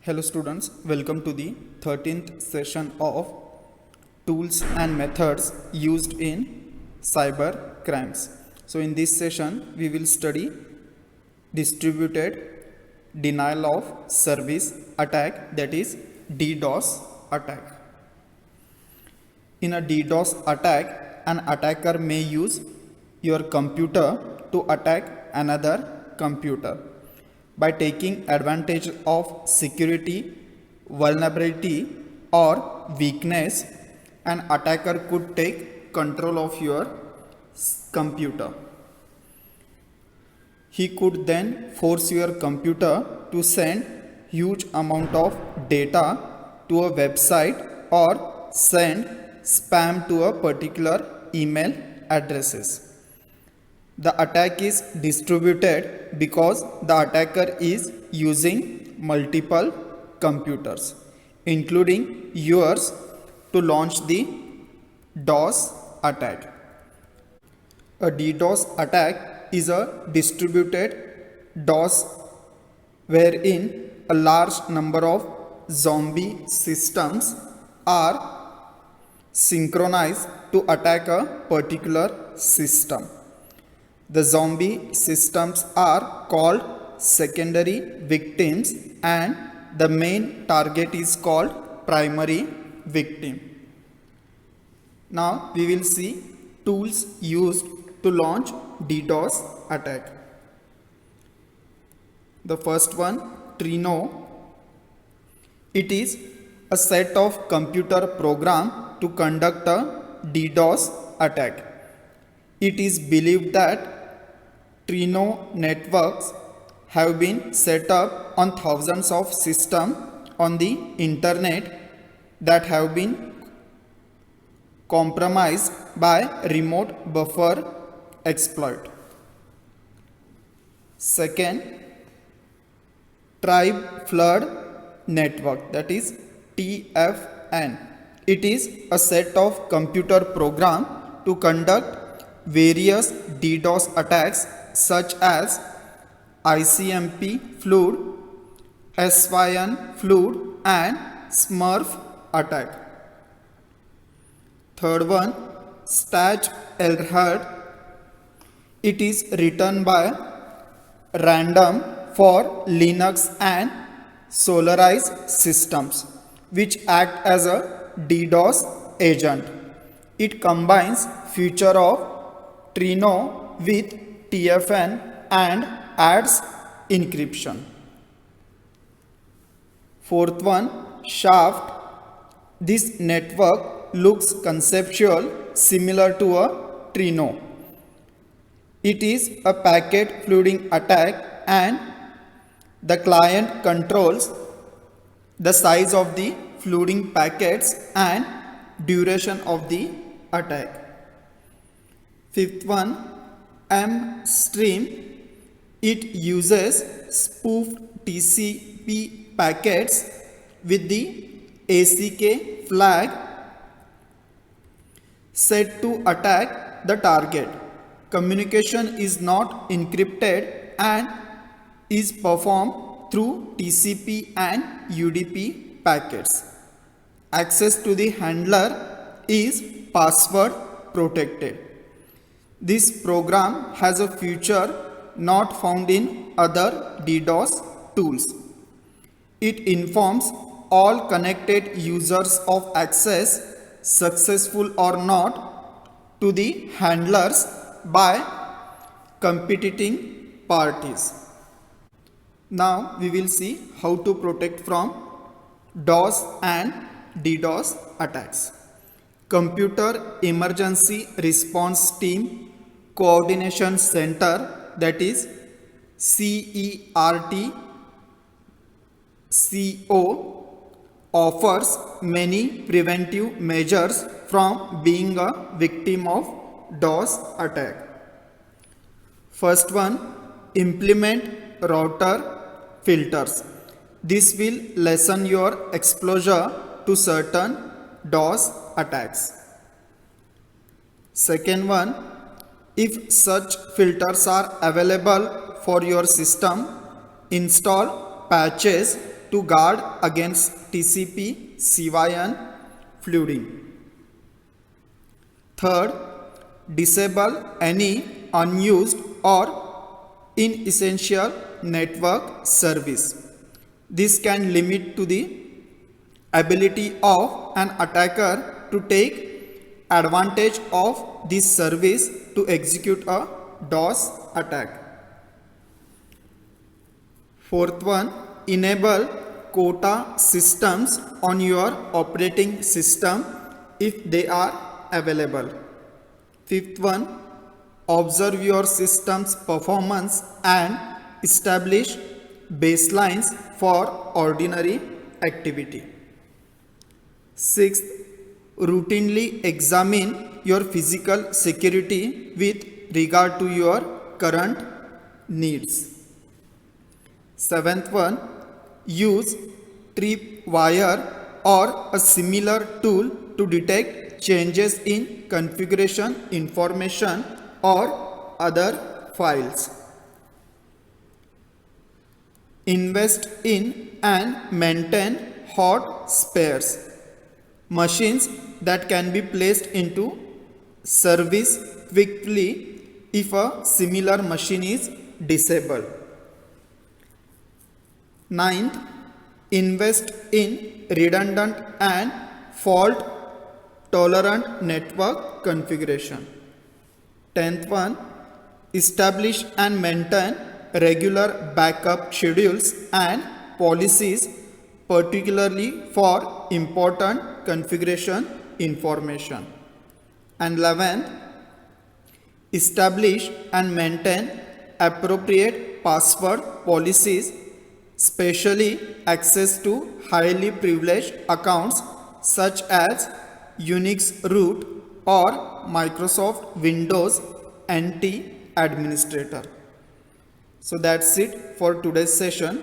Hello students, welcome to the 13th session of Tools and Methods Used in Cyber Crimes. So in this session, we will study Distributed Denial of Service Attack, that is DDoS attack. In a DDoS attack, an attacker may use your computer to attack another computer. By taking advantage of security, vulnerability, or weakness, an attacker could take control of your computer. He could then force your computer to send huge amount of data to a website or send spam to a particular email addresses. The attack is distributed because the attacker is using multiple computers, including yours, to launch the DOS attack. A DDoS attack is a distributed DOS wherein a large number of zombie systems are synchronized to attack a particular system. The zombie systems are called secondary victims and the main target is called primary victim. Now we will see tools used to launch DDoS attack. The first one, Trino. It is a set of computer program to conduct a DDoS attack. It is believed that Trino networks have been set up on thousands of systems on the internet that have been compromised by remote buffer exploit. Second, Tribe Flood Network, that is TFN. It is a set of computer program to conduct various DDoS attacks such as ICMP flood, SYN flood and Smurf attack. Third one, Stash Alert. It is written by random for Linux and Solaris systems, which act as a DDoS agent. It combines feature of Trino with TFN and adds encryption. Fourth one, Shaft. This network looks conceptual similar to a Trino. It is a packet flooding attack and the client controls the size of the flooding packets and duration of the attack. Fifth one, MStream. It uses spoofed TCP packets with the ACK flag set to attack the target. Communication is not encrypted and is performed through TCP and UDP packets. Access to the handler is password protected. This program has a feature not found in other DDoS tools. It informs all connected users of access, successful or not, to the handlers by competing parties. Now we will see how to protect from DOS and DDoS attacks. Computer Emergency Response Team Coordination Center, that is CERT CO, offers many preventive measures from being a victim of DOS attack. First one, implement router filters. This will lessen your exposure to certain DOS attacks. Second one, if such filters are available for your system, install patches to guard against TCP, CYN flooding. Third, disable any unused or inessential network service. This can limit to the ability of an attacker to take advantage of this service to execute a DOS attack. Fourth one, enable quota systems on your operating system if they are available. Fifth one, observe your system's performance and establish baselines for ordinary activity. Sixth, routinely examine your physical security with regard to your current needs. Seventh one, use tripwire or a similar tool to detect changes in configuration information or other files. Invest in and maintain hot spares, machines that can be placed into service quickly if a similar machine is disabled. Ninth, invest in redundant and fault tolerant network configuration. 10th one, establish and maintain regular backup schedules and policies, particularly for important configuration information. And 11th, establish and maintain appropriate password policies, especially access to highly privileged accounts such as Unix root or Microsoft Windows NT administrator. So that's it for today's session.